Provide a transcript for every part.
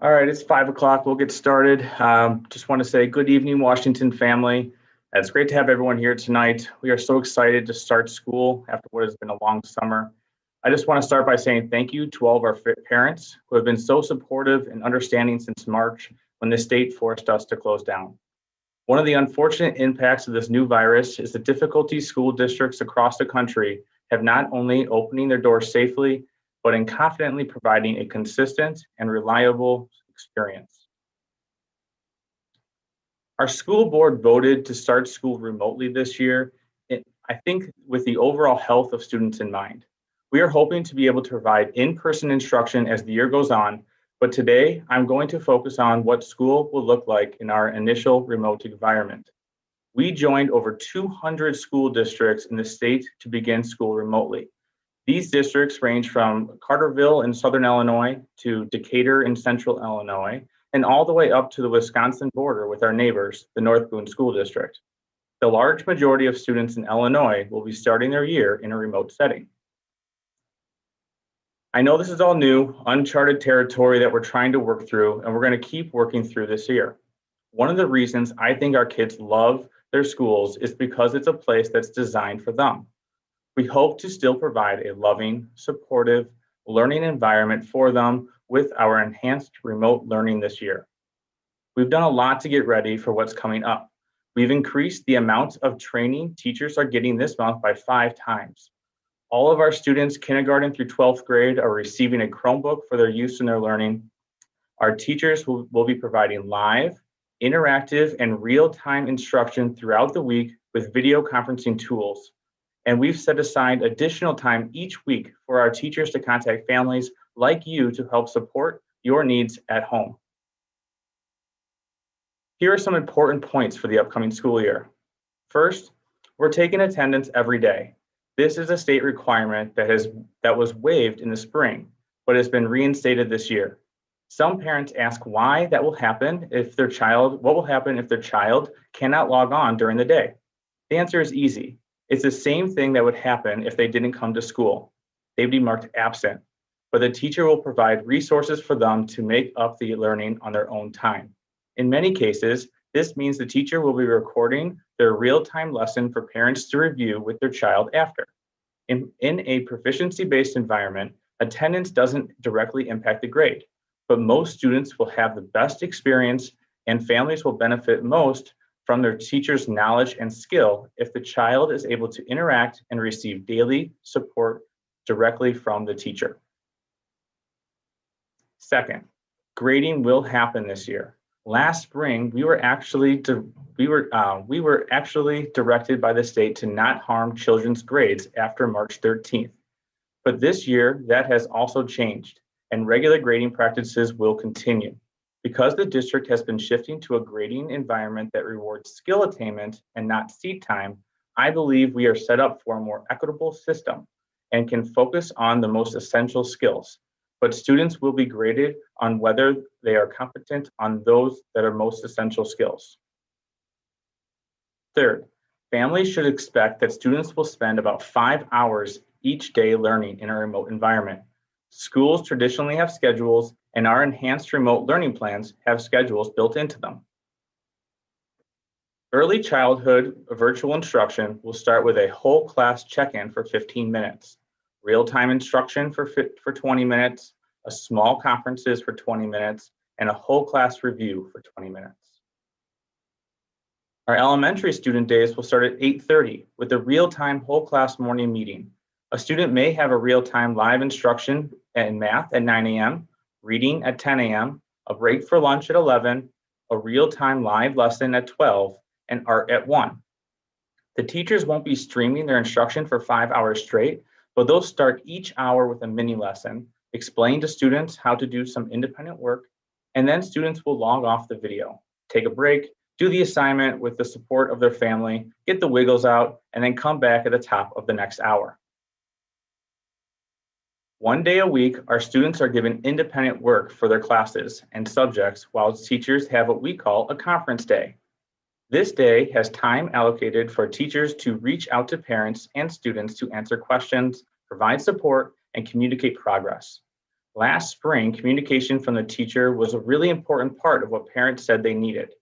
All right, it's 5 o'clock. We'll get started. Just want to say good evening, Washington family. It's great to have everyone here tonight. We are so excited to start school after what has been a long summer. I just want to start by saying thank you to all of our parents who have been so supportive and understanding since March when the state forced us to close down. One of the unfortunate impacts of this new virus is the difficulty school districts across the country have not only opening their doors safely, but in confidently providing a consistent and reliable experience. Our school board voted to start school remotely this year, I think with the overall health of students in mind. We are hoping to be able to provide in-person instruction as the year goes on, but today I'm going to focus on what school will look like in our initial remote environment. We joined over 200 school districts in the state to begin school remotely. These districts range from Carterville in Southern Illinois to Decatur in Central Illinois, and all the way up to the Wisconsin border with our neighbors, the North Boone School District. The large majority of students in Illinois will be starting their year in a remote setting. I know this is all new, uncharted territory that we're trying to work through, and we're going to keep working through this year. One of the reasons I think our kids love their schools is because it's a place that's designed for them. We hope to still provide a loving, supportive learning environment for them with our enhanced remote learning this year. We've done a lot to get ready for what's coming up. We've increased the amount of training teachers are getting this month by 5 times. All of our students, kindergarten through 12th grade, are receiving a Chromebook for their use in their learning. Our teachers will be providing live, interactive, and real-time instruction throughout the week with video conferencing tools. And we've set aside additional time each week for our teachers to contact families like you to help support your needs at home. Here are some important points for the upcoming school year. First, we're taking attendance every day. This is a state requirement that was waived in the spring, but has been reinstated this year. Some parents ask why that will happen what will happen if their child cannot log on during the day? The answer is easy. It's the same thing that would happen if they didn't come to school. They'd be marked absent, but the teacher will provide resources for them to make up the learning on their own time. In many cases, this means the teacher will be recording their real-time lesson for parents to review with their child after. In a proficiency-based environment, attendance doesn't directly impact the grade, but most students will have the best experience and families will benefit most from their teacher's knowledge and skill if the child is able to interact and receive daily support directly from the teacher. Second, grading will happen this year. Last spring, we were actually directed by the state to not harm children's grades after March 13th. But this year, that has also changed, and regular grading practices will continue. Because the district has been shifting to a grading environment that rewards skill attainment and not seat time, I believe we are set up for a more equitable system and can focus on the most essential skills. But students will be graded on whether they are competent on those that are most essential skills. Third, families should expect that students will spend about 5 hours each day learning in a remote environment. Schools traditionally have schedules, and our enhanced remote learning plans have schedules built into them. Early childhood virtual instruction will start with a whole class check-in for 15 minutes, real-time instruction for 20 minutes, a small conferences for 20 minutes, and a whole class review for 20 minutes. Our elementary student days will start at 8:30 with a real-time whole class morning meeting. A student may have a real-time live instruction in math at 9 a.m., reading at 10 a.m., a break for lunch at 11, a real-time live lesson at 12, and art at 1. The teachers won't be streaming their instruction for 5 hours straight, but they'll start each hour with a mini lesson, explain to students how to do some independent work, and then students will log off the video, take a break, do the assignment with the support of their family, get the wiggles out, and then come back at the top of the next hour. One day a week, our students are given independent work for their classes and subjects, while teachers have what we call a conference day. This day has time allocated for teachers to reach out to parents and students to answer questions, provide support, and communicate progress. Last spring, communication from the teacher was a really important part of what parents said they needed.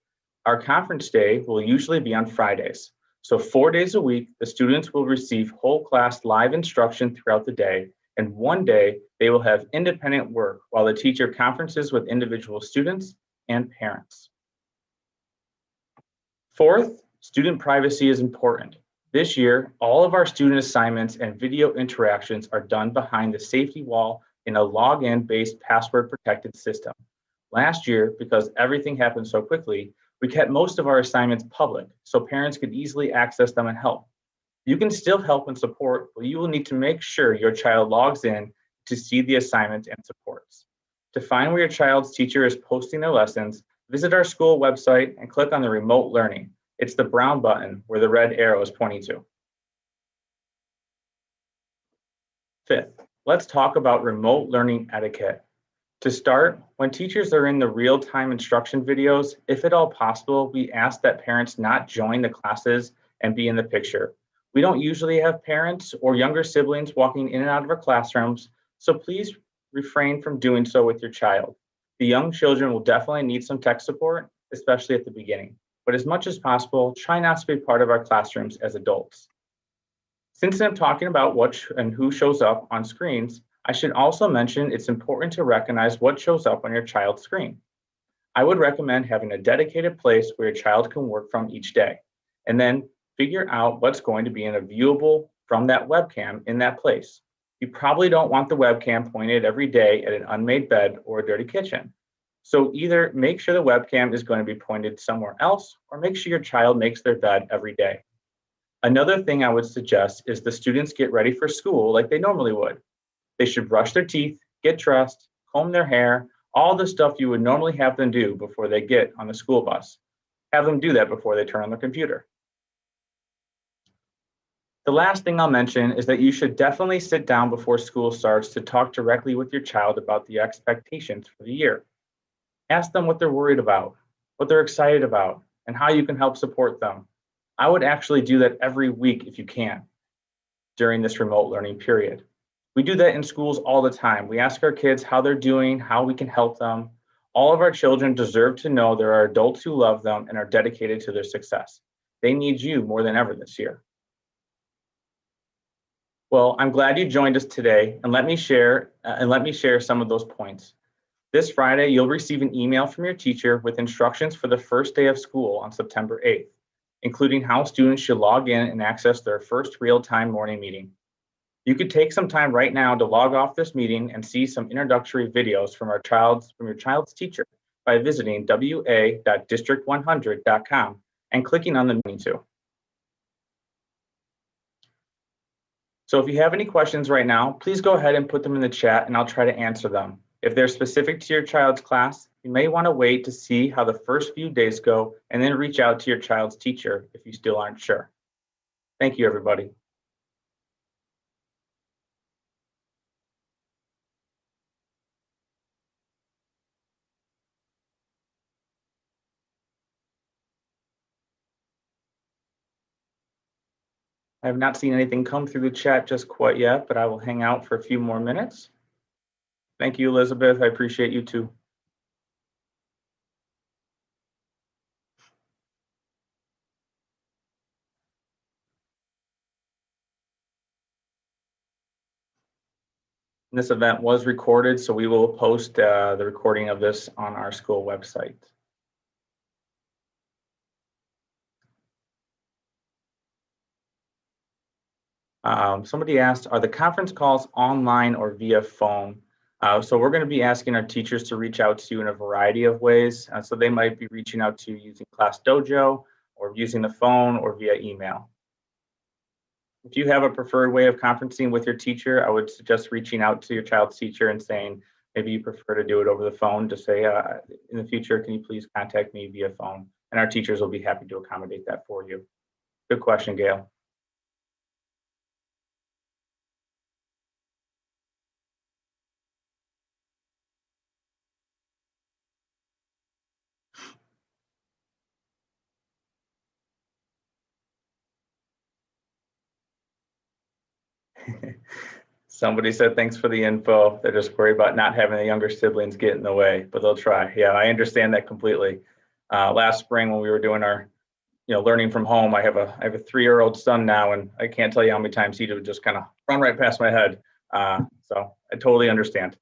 Our conference day will usually be on Fridays. So 4 days a week, the students will receive whole class live instruction throughout the day, and one day they will have independent work while the teacher conferences with individual students and parents. Fourth, student privacy is important. This year, all of our student assignments and video interactions are done behind the safety wall in a login-based password-protected system. Last year, because everything happened so quickly, we kept most of our assignments public so parents could easily access them and help. You can still help and support, but you will need to make sure your child logs in to see the assignments and supports. To find where your child's teacher is posting their lessons, visit our school website and click on the remote learning. It's the brown button where the red arrow is pointing to. Fifth, let's talk about remote learning etiquette. To start, when teachers are in the real-time instruction videos, if at all possible, we ask that parents not join the classes and be in the picture. We don't usually have parents or younger siblings walking in and out of our classrooms, so please refrain from doing so with your child. The young children will definitely need some tech support, especially at the beginning, but as much as possible, try not to be part of our classrooms as adults. Since I'm talking about what and who shows up on screens, I should also mention it's important to recognize what shows up on your child's screen. I would recommend having a dedicated place where your child can work from each day, and then figure out what's going to be in a viewable from that webcam in that place. You probably don't want the webcam pointed every day at an unmade bed or a dirty kitchen. So either make sure the webcam is going to be pointed somewhere else, or make sure your child makes their bed every day. Another thing I would suggest is the students get ready for school like they normally would. They should brush their teeth, get dressed, comb their hair, all the stuff you would normally have them do before they get on the school bus. Have them do that before they turn on their computer. The last thing I'll mention is that you should definitely sit down before school starts to talk directly with your child about the expectations for the year. Ask them what they're worried about, what they're excited about, and how you can help support them. I would actually do that every week if you can during this remote learning period. We do that in schools all the time. We ask our kids how they're doing, how we can help them. All of our children deserve to know there are adults who love them and are dedicated to their success. They need you more than ever this year. Well, I'm glad you joined us today, and let me share some of those points. This Friday, you'll receive an email from your teacher with instructions for the first day of school on September 8th, including how students should log in and access their first real-time morning meeting. You could take some time right now to log off this meeting and see some introductory videos from your child's teacher by visiting wa.district100.com and clicking on the meeting to. So if you have any questions right now, please go ahead and put them in the chat and I'll try to answer them. If they're specific to your child's class, you may want to wait to see how the first few days go and then reach out to your child's teacher if you still aren't sure. Thank you, everybody. I have not seen anything come through the chat just quite yet, but I will hang out for a few more minutes. Thank you, Elizabeth. I appreciate you too. This event was recorded, so we will post the recording of this on our school website. Somebody asked, are the conference calls online or via phone? So we're going to be asking our teachers to reach out to you in a variety of ways. So they might be reaching out to you using Class Dojo or using the phone or via email. If you have a preferred way of conferencing with your teacher, I would suggest reaching out to your child's teacher and saying, maybe you prefer to do it over the phone, to say, in the future, can you please contact me via phone? And our teachers will be happy to accommodate that for you. Good question, Gail. Somebody said thanks for the info. They're just worried about not having the younger siblings get in the way, but they'll try. Yeah, I understand that completely. Last spring when we were doing our, learning from home, I have a 3-year-old son now, and I can't tell you how many times he would just kind of run right past my head. So I totally understand.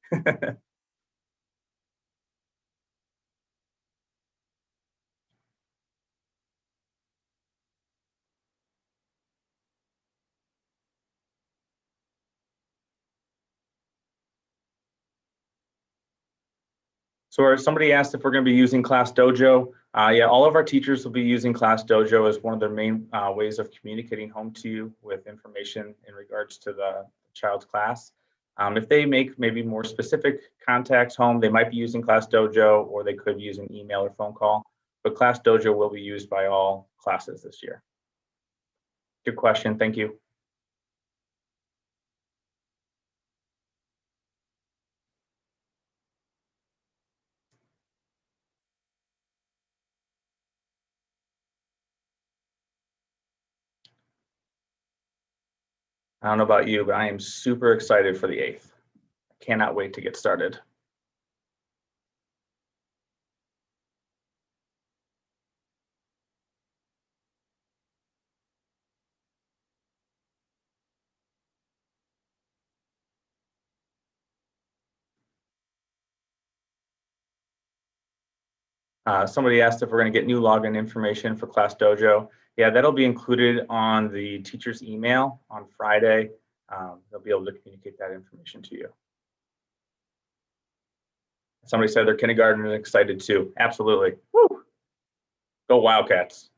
So somebody asked if we're going to be using Class Dojo. Yeah, all of our teachers will be using Class Dojo as one of their main ways of communicating home to you with information in regards to the child's class. If they make maybe more specific contacts home, they might be using Class Dojo, or they could use an email or phone call. But Class Dojo will be used by all classes this year. Good question. Thank you. I don't know about you, but I am super excited for the 8th. I cannot wait to get started. Somebody asked if we're going to get new login information for Class Dojo. Yeah, that'll be included on the teacher's email on Friday. They'll be able to communicate that information to you. Somebody said their kindergarten is excited too. Absolutely. Woo! Go Wildcats.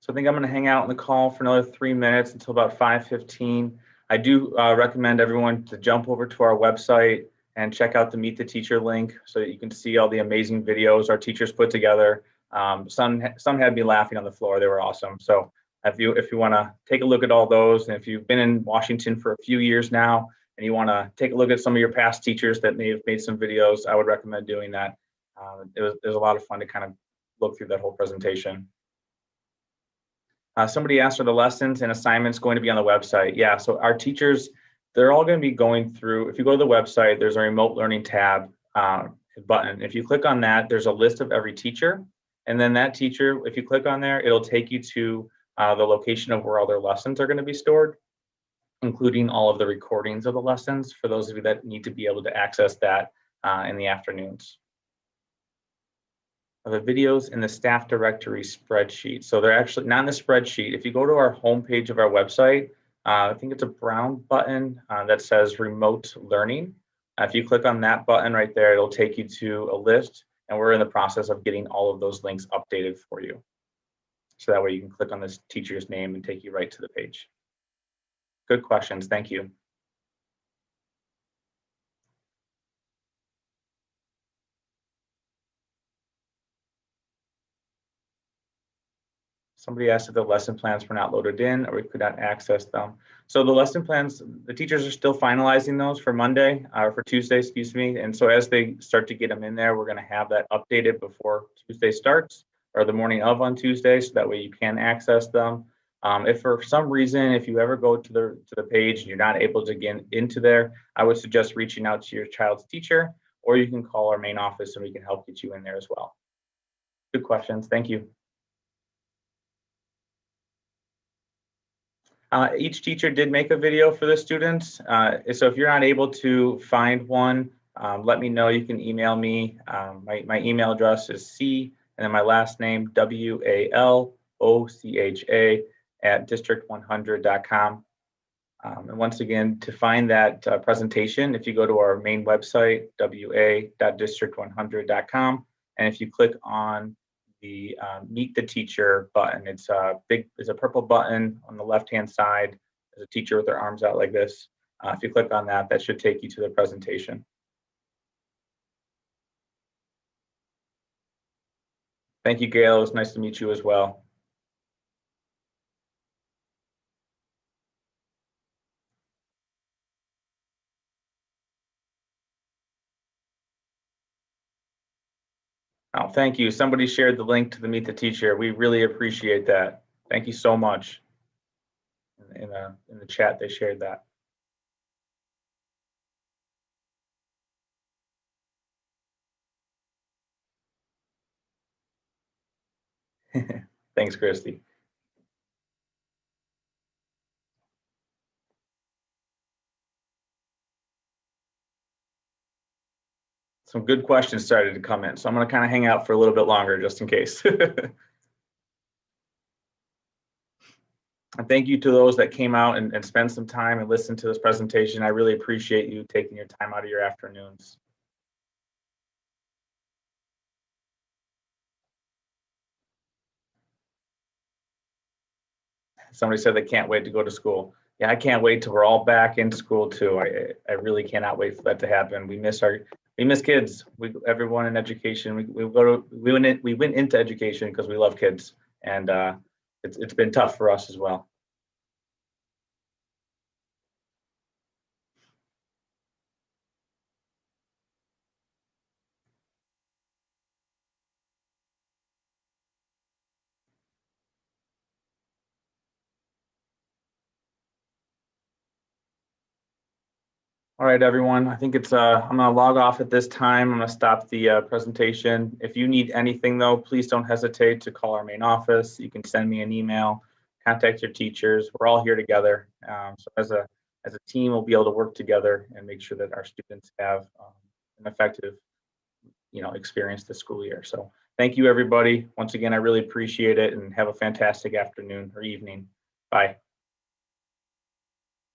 So I think I'm going to hang out on the call for another 3 minutes until about 5:15. I do recommend everyone to jump over to our website and check out the Meet the Teacher link so that you can see all the amazing videos our teachers put together. Some had me laughing on the floor. They were awesome. So if you want to take a look at all those, and if you've been in Washington for a few years now and you want to take a look at some of your past teachers that may have made some videos, I would recommend doing that. It was a lot of fun to kind of look through that whole presentation. Somebody asked, are the lessons and assignments going to be on the website? Yeah, so our teachers, they're all going to be going through, if you go to the website, there's a remote learning tab button. If you click on that, there's a list of every teacher. And then that teacher, if you click on there, it'll take you to the location of where all their lessons are going to be stored, including all of the recordings of the lessons for those of you that need to be able to access that in the afternoons. The videos in the staff directory spreadsheet. So they're actually not in the spreadsheet. If you go to our homepage of our website, I think it's a brown button that says remote learning. If you click on that button right there, it'll take you to a list, and we're in the process of getting all of those links updated for you. So that way you can click on this teacher's name and take you right to the page. Good questions. Thank you. Somebody asked if the lesson plans were not loaded in or we could not access them. So the lesson plans, the teachers are still finalizing those for Monday or for Tuesday, excuse me. And so as they start to get them in there, we're going to have that updated before Tuesday starts or the morning of on Tuesday, so that way you can access them. If for some reason, if you ever go to the page and you're not able to get into there, I would suggest reaching out to your child's teacher, or you can call our main office and we can help get you in there as well. Good questions. Thank you. Each teacher did make a video for the students. So if you're not able to find one, let me know. You can email me. My email address is C and then my last name, WALOCHA @district100.com. And once again, to find that presentation, if you go to our main website, wa.district100.com, and if you click on the Meet the Teacher button, it's a purple button on the left-hand side. There's a teacher with their arms out like this. If you click on that, that should take you to the presentation. Thank you, Gail. It was nice to meet you as well. Oh, thank you. Somebody shared the link to the Meet the Teacher. We really appreciate that. Thank you so much. In the chat, they shared that. Thanks, Christy. Some good questions started to come in, so I'm going to kind of hang out for a little bit longer just in case. And thank you to those that came out and spent some time and listened to this presentation. I really appreciate you taking your time out of your afternoons. Somebody said they can't wait to go to school. Yeah, I can't wait till we're all back in school too. I really cannot wait for that to happen. We miss kids. Everyone in education. We went into education because we love kids, and it's been tough for us as well. All right, everyone. I think I'm gonna log off at this time. I'm gonna stop the presentation. If you need anything though, please don't hesitate to call our main office. You can send me an email, contact your teachers. We're all here together. So as a team, we'll be able to work together and make sure that our students have an effective, experience this school year. So thank you, everybody. Once again, I really appreciate it, and have a fantastic afternoon or evening. Bye.